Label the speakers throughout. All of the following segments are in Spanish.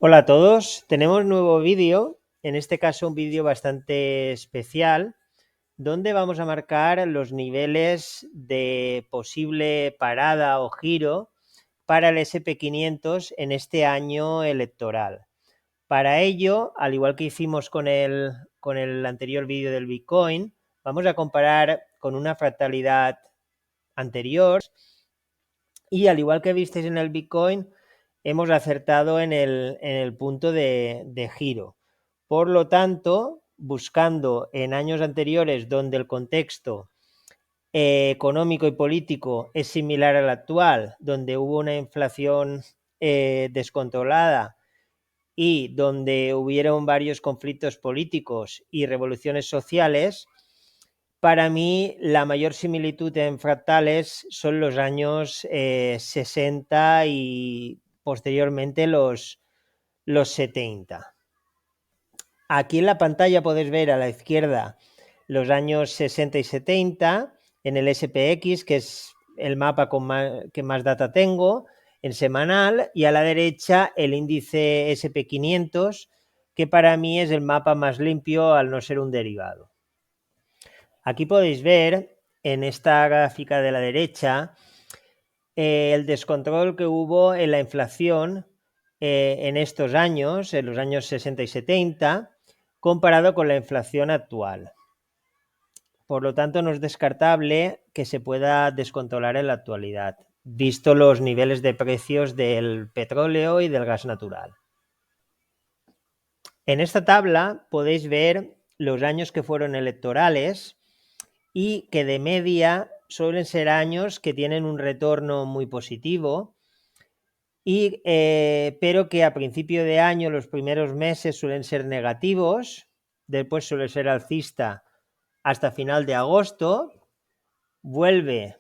Speaker 1: Hola a todos, tenemos un nuevo vídeo, en este caso un vídeo bastante especial, donde vamos a marcar los niveles de posible parada o giro para el SP500 en este año electoral. Para ello, al igual que hicimos con el anterior vídeo del Bitcoin, vamos a comparar con una fractalidad anterior y al igual que visteis en el Bitcoin, hemos acertado en el punto de giro. Por lo tanto, buscando en años anteriores donde el contexto económico y político es similar al actual, donde hubo una inflación descontrolada y donde hubieron varios conflictos políticos y revoluciones sociales, para mí la mayor similitud en fractales son los años 60 y posteriormente los 70. Aquí en la pantalla podéis ver a la izquierda los años 60 y 70 en el SPX, que es el mapa que más data tengo, en semanal, y a la derecha el índice SP500, que para mí es el mapa más limpio al no ser un derivado. Aquí podéis ver en esta gráfica de la derecha el descontrol que hubo en la inflación en estos años, en los años 60 y 70, comparado con la inflación actual. Por lo tanto, no es descartable que se pueda descontrolar en la actualidad, visto los niveles de precios del petróleo y del gas natural. En esta tabla podéis ver los años que fueron electorales y que de media suelen ser años que tienen un retorno muy positivo, pero que a principio de año, los primeros meses suelen ser negativos, después suele ser alcista hasta final de agosto, vuelve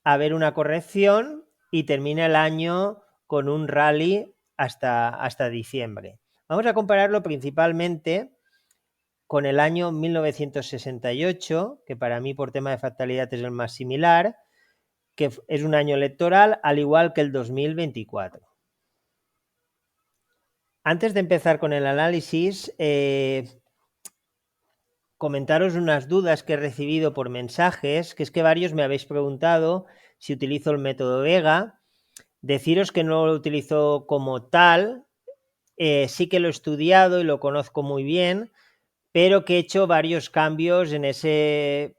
Speaker 1: a haber una corrección y termina el año con un rally hasta diciembre. Vamos a compararlo principalmente con el año 1968, que para mí por tema de fractalidad es el más similar, que es un año electoral, al igual que el 2024. Antes de empezar con el análisis, comentaros unas dudas que he recibido por mensajes, que es que varios me habéis preguntado si utilizo el método Vega. Deciros que no lo utilizo como tal, sí que lo he estudiado y lo conozco muy bien, pero que he hecho varios cambios en ese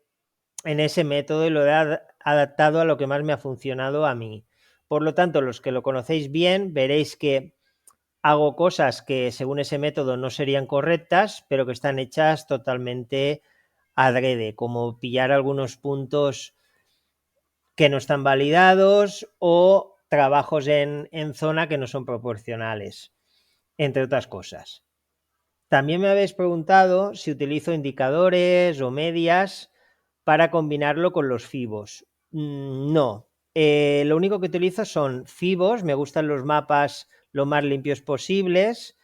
Speaker 1: método y lo he adaptado a lo que más me ha funcionado a mí. Por lo tanto, los que lo conocéis bien, veréis que hago cosas que según ese método no serían correctas, pero que están hechas totalmente adrede, como pillar algunos puntos que no están validados o trabajos en zona que no son proporcionales, entre otras cosas. También me habéis preguntado si utilizo indicadores o medias para combinarlo con los fibos. No, lo único que utilizo son fibos, me gustan los mapas lo más limpios posibles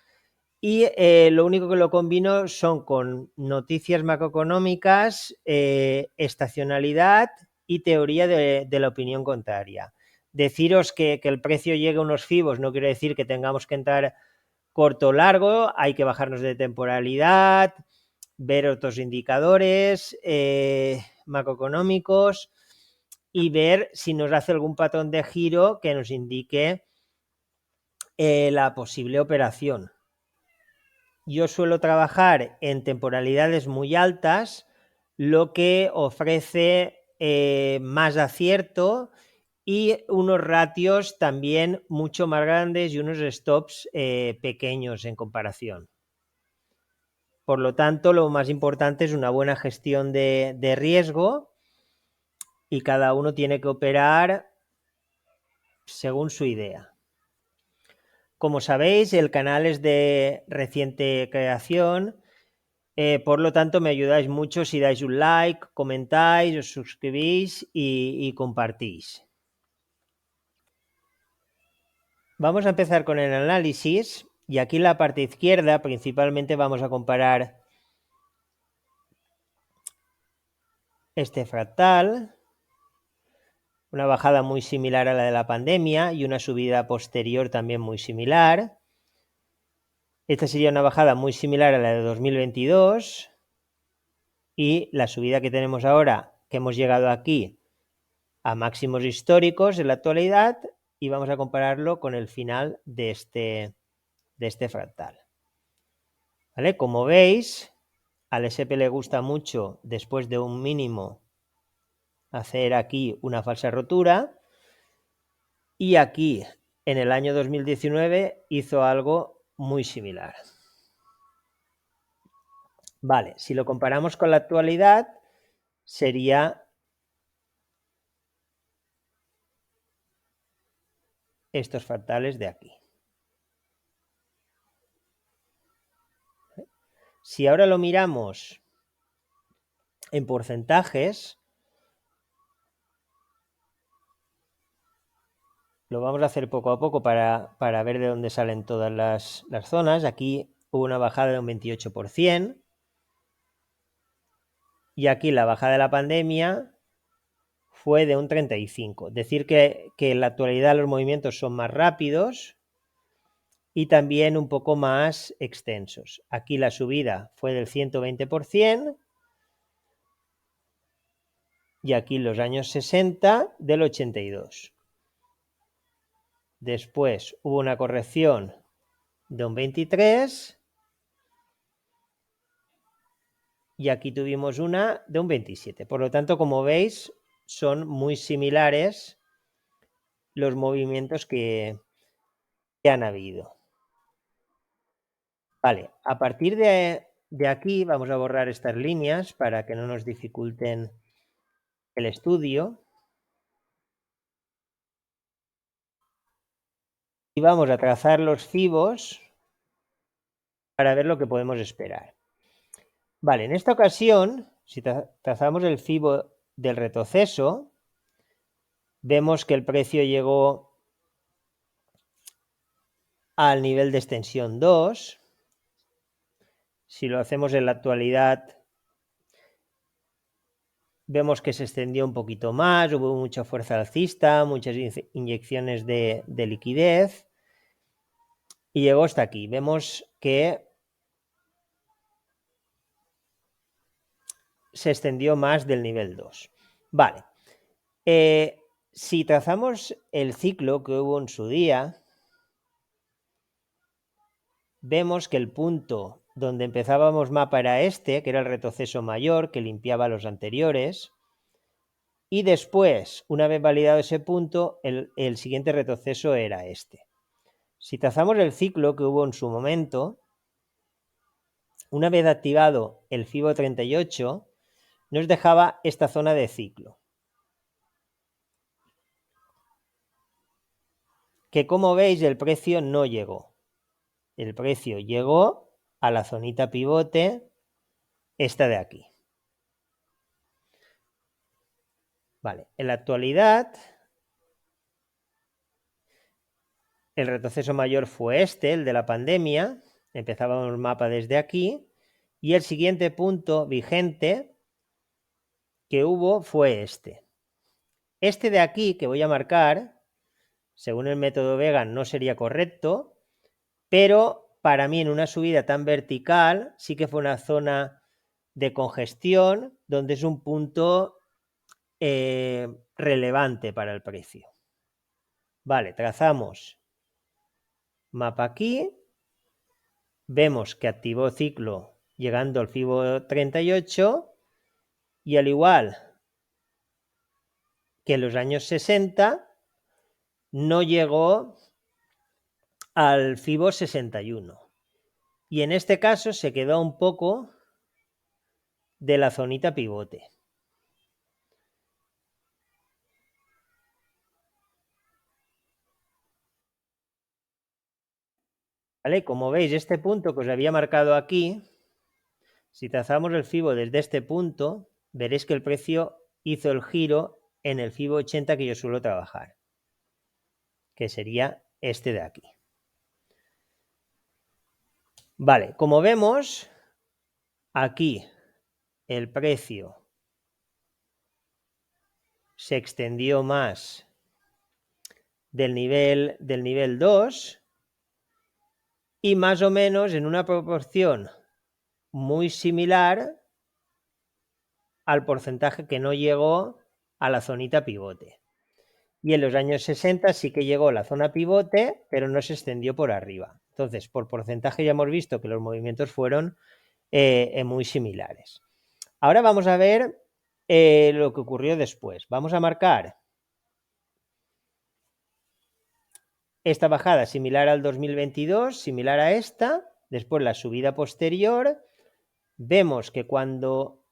Speaker 1: y lo único que lo combino son con noticias macroeconómicas, estacionalidad y teoría de la opinión contraria. Deciros que el precio llegue a unos fibos no quiere decir que tengamos que entrar corto o largo, hay que bajarnos de temporalidad, ver otros indicadores macroeconómicos y ver si nos hace algún patrón de giro que nos indique la posible operación. Yo suelo trabajar en temporalidades muy altas, lo que ofrece más acierto y unos ratios también mucho más grandes y unos stops pequeños en comparación. Por lo tanto, lo más importante es una buena gestión de riesgo y cada uno tiene que operar según su idea. Como sabéis, el canal es de reciente creación, por lo tanto me ayudáis mucho si dais un like, comentáis, os suscribís y compartís. Vamos a empezar con el análisis y aquí en la parte izquierda principalmente vamos a comparar este fractal, una bajada muy similar a la de la pandemia y una subida posterior también muy similar. Esta sería una bajada muy similar a la de 2022 y la subida que tenemos ahora, que hemos llegado aquí a máximos históricos en la actualidad, y vamos a compararlo con el final de este fractal. ¿Vale? Como veis, al SP le gusta mucho, después de un mínimo, hacer aquí una falsa rotura, y aquí en el año 2019 hizo algo muy similar. Vale, si lo comparamos con la actualidad, sería estos fractales de aquí. Si ahora lo miramos en porcentajes, lo vamos a hacer poco a poco para ver de dónde salen todas las zonas. Aquí hubo una bajada de un 28%, y aquí la bajada de la pandemia fue de un 35%. Decir que en la actualidad los movimientos son más rápidos y también un poco más extensos. Aquí la subida fue del 120%, y aquí en los años 60 del 82%. Después hubo una corrección de un 23%, y aquí tuvimos una de un 27%. Por lo tanto, como veis, son muy similares los movimientos que han habido. Vale, a partir de aquí vamos a borrar estas líneas para que no nos dificulten el estudio. Y vamos a trazar los fibos para ver lo que podemos esperar. Vale, en esta ocasión, si trazamos el fibo del retroceso, vemos que el precio llegó al nivel de extensión 2. Si lo hacemos en la actualidad, vemos que se extendió un poquito más, hubo mucha fuerza alcista, muchas inyecciones de liquidez, y llegó hasta aquí. Vemos que se extendió más del nivel 2. Vale. Si trazamos el ciclo que hubo en su día, vemos que el punto donde empezábamos mapa era este, que era el retroceso mayor, que limpiaba los anteriores, y después, una vez validado ese punto, el siguiente retroceso era este. Si trazamos el ciclo que hubo en su momento, una vez activado el FIBO 38, nos dejaba esta zona de ciclo, que como veis el precio no llegó. El precio llegó a la zonita pivote, esta de aquí. Vale, en la actualidad el retroceso mayor fue este, el de la pandemia. Empezábamos el mapa desde aquí, y el siguiente punto vigente que hubo fue este. Este de aquí, que voy a marcar, según el método Vega no sería correcto, pero para mí en una subida tan vertical sí que fue una zona de congestión donde es un punto relevante para el precio. Vale, trazamos mapa aquí, vemos que activó ciclo llegando al FIBO 38, y al igual que en los años 60, no llegó al FIBO 61. Y en este caso se quedó un poco de la zonita pivote. ¿Vale? Como veis, este punto que os había marcado aquí, si trazamos el FIBO desde este punto, veréis que el precio hizo el giro en el FIBO 80 que yo suelo trabajar, que sería este de aquí. Vale, como vemos, aquí el precio se extendió más del nivel 2, y más o menos en una proporción muy similar al porcentaje que no llegó a la zonita pivote. Y en los años 60 sí que llegó la zona pivote, pero no se extendió por arriba. Entonces, por porcentaje ya hemos visto que los movimientos fueron muy similares. Ahora vamos a ver lo que ocurrió después. Vamos a marcar esta bajada similar al 2022, similar a esta, después la subida posterior. Vemos que cuando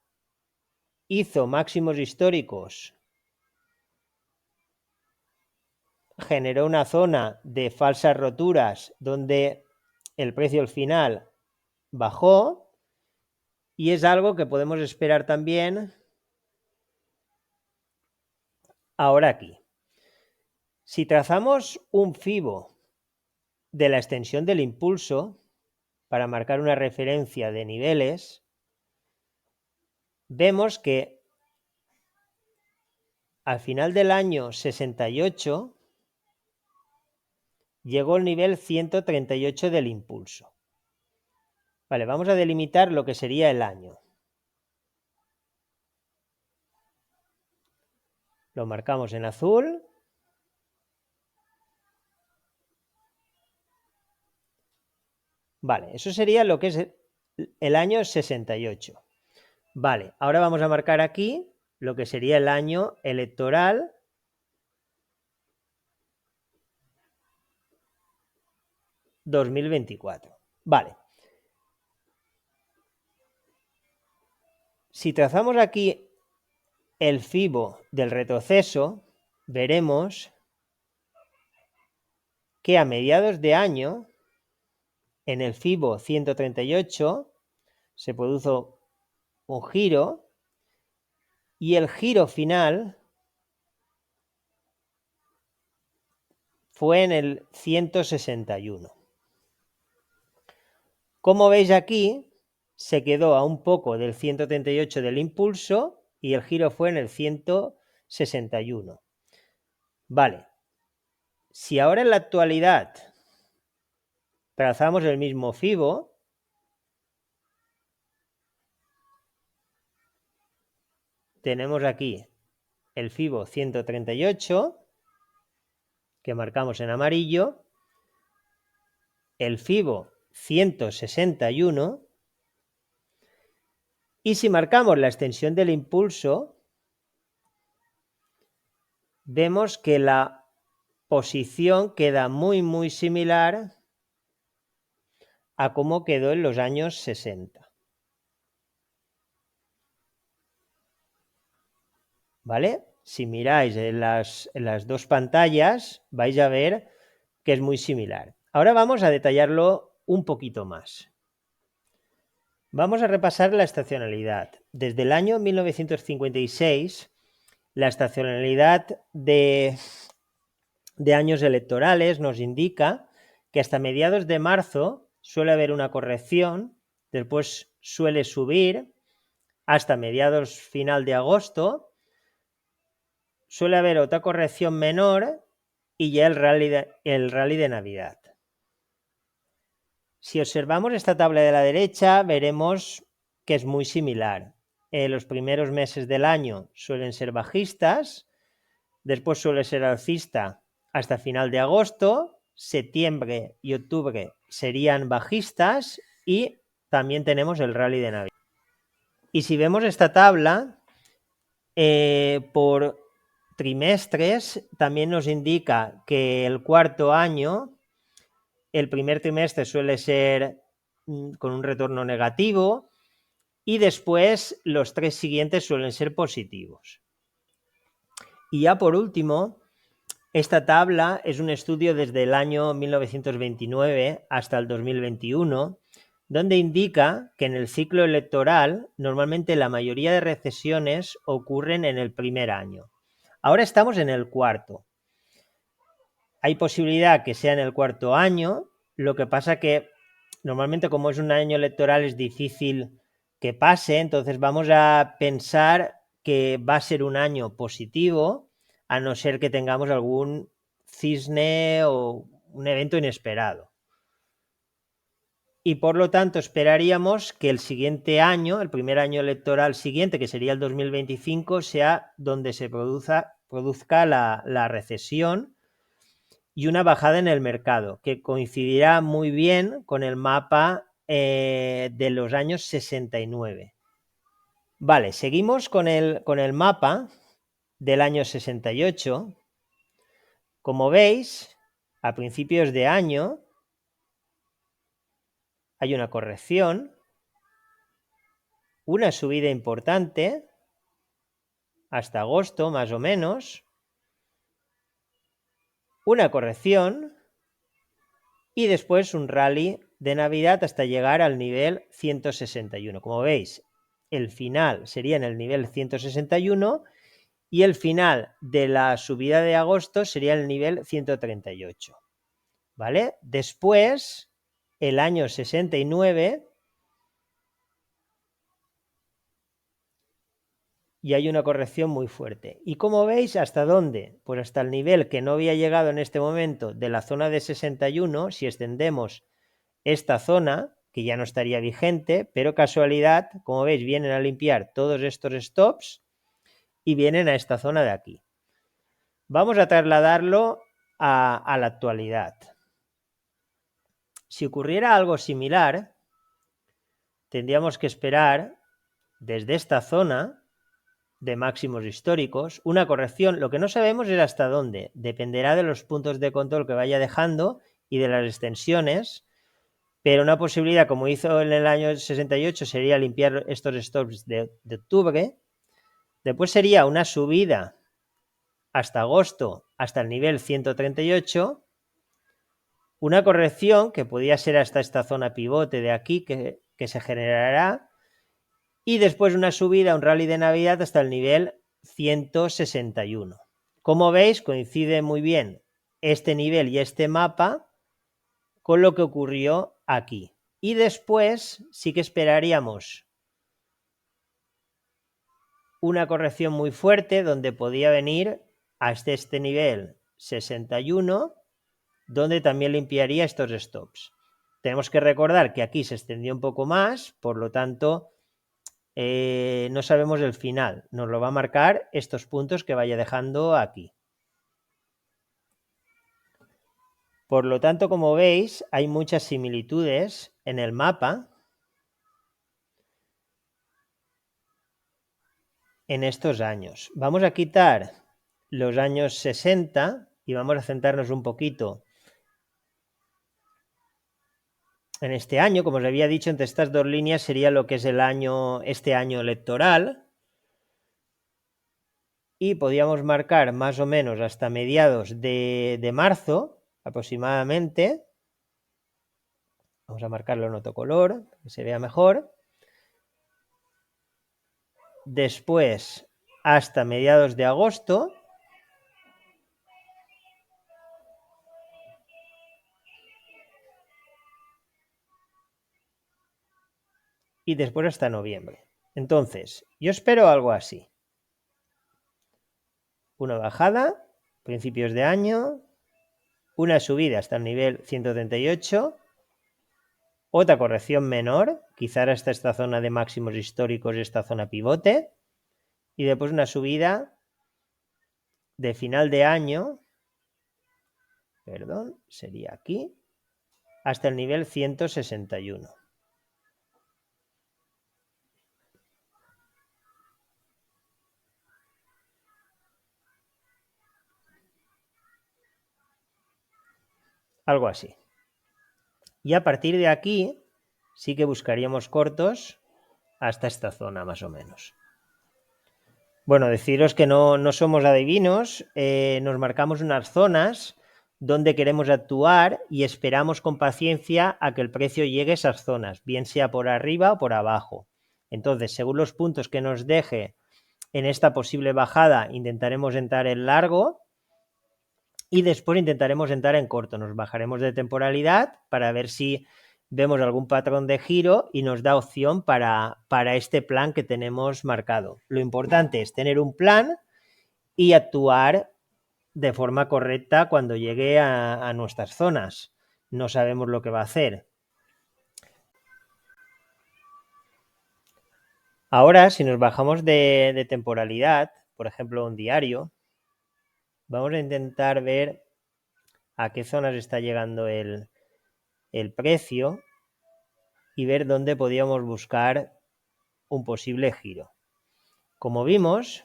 Speaker 1: hizo máximos históricos generó una zona de falsas roturas donde el precio al final bajó, y es algo que podemos esperar también ahora aquí. Si trazamos un FIBO de la extensión del impulso para marcar una referencia de niveles, vemos que al final del año 68 llegó el nivel 138 del impulso. Vale, vamos a delimitar lo que sería el año. Lo marcamos en azul. Vale, eso sería lo que es el año 68. Vale, ahora vamos a marcar aquí lo que sería el año electoral (2024). Vale. Si trazamos aquí el FIBO del retroceso, veremos que a mediados de año, en el FIBO 138, se produjo un giro, y el giro final fue en el 161. Como veis aquí, se quedó a un poco del 138 del impulso y el giro fue en el 161. Vale. Si ahora en la actualidad trazamos el mismo FIBO, tenemos aquí el FIBO 138, que marcamos en amarillo, el FIBO 161, y si marcamos la extensión del impulso, vemos que la posición queda muy similar a cómo quedó en los años 60. ¿Vale? Si miráis en las dos pantallas, vais a ver que es muy similar. Ahora vamos a detallarlo un poquito más. Vamos a repasar la estacionalidad. Desde el año 1956, la estacionalidad de años electorales nos indica que hasta mediados de marzo suele haber una corrección, después suele subir hasta mediados final de agosto, suele haber otra corrección menor y ya el rally de Navidad. Si observamos esta tabla de la derecha, veremos que es muy similar. Los primeros meses del año suelen ser bajistas, después suele ser alcista hasta final de agosto, septiembre y octubre serían bajistas y también tenemos el rally de Navidad. Y si vemos esta tabla, por trimestres también nos indica que el cuarto año, el primer trimestre suele ser con un retorno negativo y después los 3 siguientes suelen ser positivos. Y ya por último, esta tabla es un estudio desde el año 1929 hasta el 2021, donde indica que en el ciclo electoral normalmente la mayoría de recesiones ocurren en el primer año. Ahora estamos en el cuarto. Hay posibilidad que sea en el cuarto año, lo que pasa que normalmente como es un año electoral es difícil que pase, entonces vamos a pensar que va a ser un año positivo, a no ser que tengamos algún cisne o un evento inesperado. y por lo tanto esperaríamos que el siguiente año, el primer año electoral siguiente, que sería el 2025, sea donde se produzca la recesión y una bajada en el mercado, que coincidirá muy bien con el mapa de los años 69. Vale, seguimos con el mapa del año 68. Como veis, a principios de año hay una corrección, una subida importante, hasta agosto más o menos, una corrección y después un rally de Navidad hasta llegar al nivel 161. Como veis, el final sería en el nivel 161 y el final de la subida de agosto sería el nivel 138. ¿Vale? Después, el año 69, y hay una corrección muy fuerte. ¿Y como veis, hasta dónde? Pues hasta el nivel que no había llegado en este momento de la zona de 61, si extendemos esta zona, que ya no estaría vigente, pero casualidad, como veis, vienen a limpiar todos estos stops y vienen a esta zona de aquí. Vamos a trasladarlo a la actualidad. Si ocurriera algo similar, tendríamos que esperar desde esta zona de máximos históricos una corrección. Lo que no sabemos es hasta dónde. Dependerá de los puntos de control que vaya dejando y de las extensiones. Pero una posibilidad, como hizo en el año 68, sería limpiar estos stops de octubre. Después sería una subida hasta agosto, hasta el nivel 138. Una corrección que podría ser hasta esta zona pivote de aquí que se generará. Y después una subida, un rally de Navidad hasta el nivel 161. Como veis, coincide muy bien este nivel y este mapa con lo que ocurrió aquí. Y después sí que esperaríamos una corrección muy fuerte donde podía venir hasta este nivel 61, donde también limpiaría estos stops. Tenemos que recordar que aquí se extendió un poco más, por lo tanto, no sabemos el final. Nos lo va a marcar estos puntos que vaya dejando aquí. Por lo tanto, como veis, hay muchas similitudes en el mapa en estos años. Vamos a quitar los años 60 y vamos a centrarnos un poquito en este año. Como os había dicho, entre estas dos líneas sería lo que es este año electoral. Y podíamos marcar más o menos hasta mediados de marzo aproximadamente. Vamos a marcarlo en otro color, que se vea mejor. Después hasta mediados de agosto. Y después hasta noviembre. Entonces, yo espero algo así. Una bajada, principios de año, una subida hasta el nivel 138, otra corrección menor, quizá hasta esta zona de máximos históricos, esta zona pivote, y después una subida de final de año, perdón, sería aquí, hasta el nivel 161. Algo así. Y a partir de aquí sí que buscaríamos cortos hasta esta zona más o menos. Bueno, deciros que no somos adivinos, nos marcamos unas zonas donde queremos actuar y esperamos con paciencia a que el precio llegue a esas zonas, bien sea por arriba o por abajo. Entonces, según los puntos que nos deje en esta posible bajada, intentaremos entrar en largo y después intentaremos entrar en corto. Nos bajaremos de temporalidad para ver si vemos algún patrón de giro y nos da opción para este plan que tenemos marcado. Lo importante es tener un plan y actuar de forma correcta cuando llegue a nuestras zonas. No sabemos lo que va a hacer. Ahora, si nos bajamos de temporalidad, por ejemplo, un diario, vamos a intentar ver a qué zonas está llegando el precio y ver dónde podíamos buscar un posible giro. Como vimos,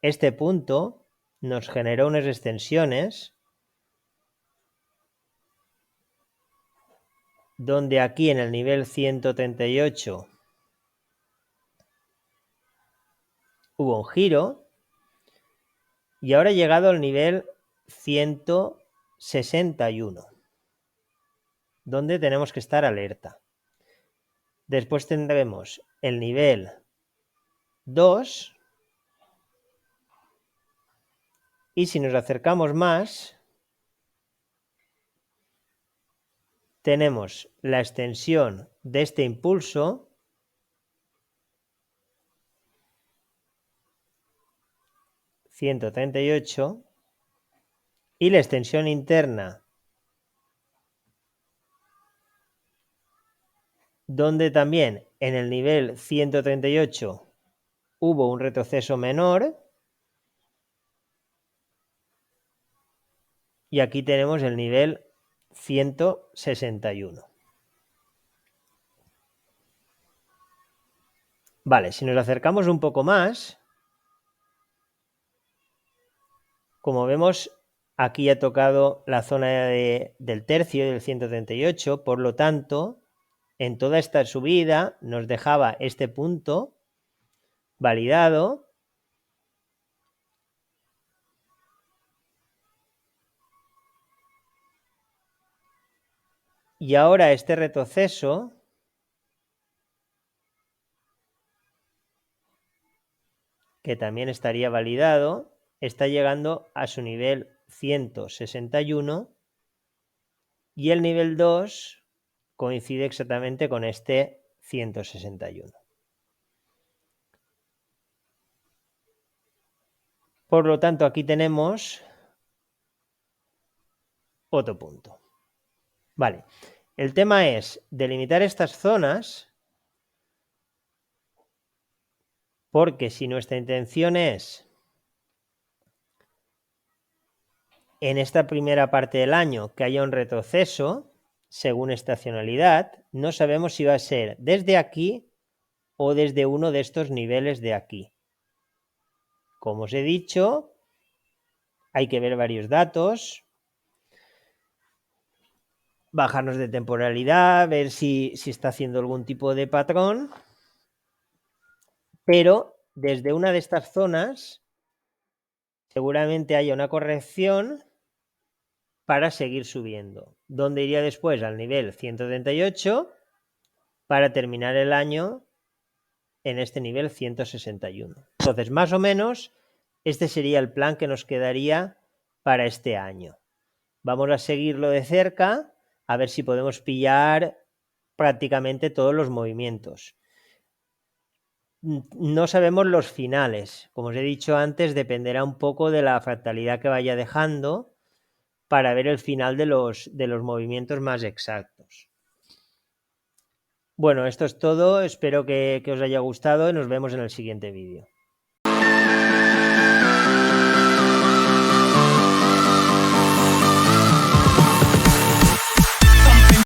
Speaker 1: este punto nos generó unas extensiones donde aquí en el nivel 138 hubo un giro y ahora ha llegado al nivel 161, donde tenemos que estar alerta. Después tendremos el nivel 2 y si nos acercamos más tenemos la extensión de este impulso (138) y la extensión interna donde también en el nivel 138 hubo un retroceso menor y aquí tenemos el nivel 161. Vale, si nos acercamos un poco más, como vemos, aquí ha tocado la zona del tercio del 138, por lo tanto, en toda esta subida nos dejaba este punto validado y ahora este retroceso que también estaría validado, está llegando a su nivel 161 y el nivel 2 coincide exactamente con este 161. Por lo tanto, aquí tenemos otro punto. Vale, el tema es delimitar estas zonas porque si nuestra intención es en esta primera parte del año que haya un retroceso según estacionalidad, no sabemos si va a ser desde aquí o desde uno de estos niveles de aquí. Como os he dicho, hay que ver varios datos, bajarnos de temporalidad, ver si está haciendo algún tipo de patrón, pero desde una de estas zonas seguramente haya una corrección para seguir subiendo, donde iría después al nivel 138 para terminar el año en este nivel 161. Entonces, más o menos, este sería el plan que nos quedaría para este año. Vamos a seguirlo de cerca, a ver si podemos pillar prácticamente todos los movimientos. No sabemos los finales. Como os he dicho antes, dependerá un poco de la fractalidad que vaya dejando para ver el final de los movimientos más exactos. Bueno, esto es todo. Espero que os haya gustado y nos vemos en el siguiente vídeo.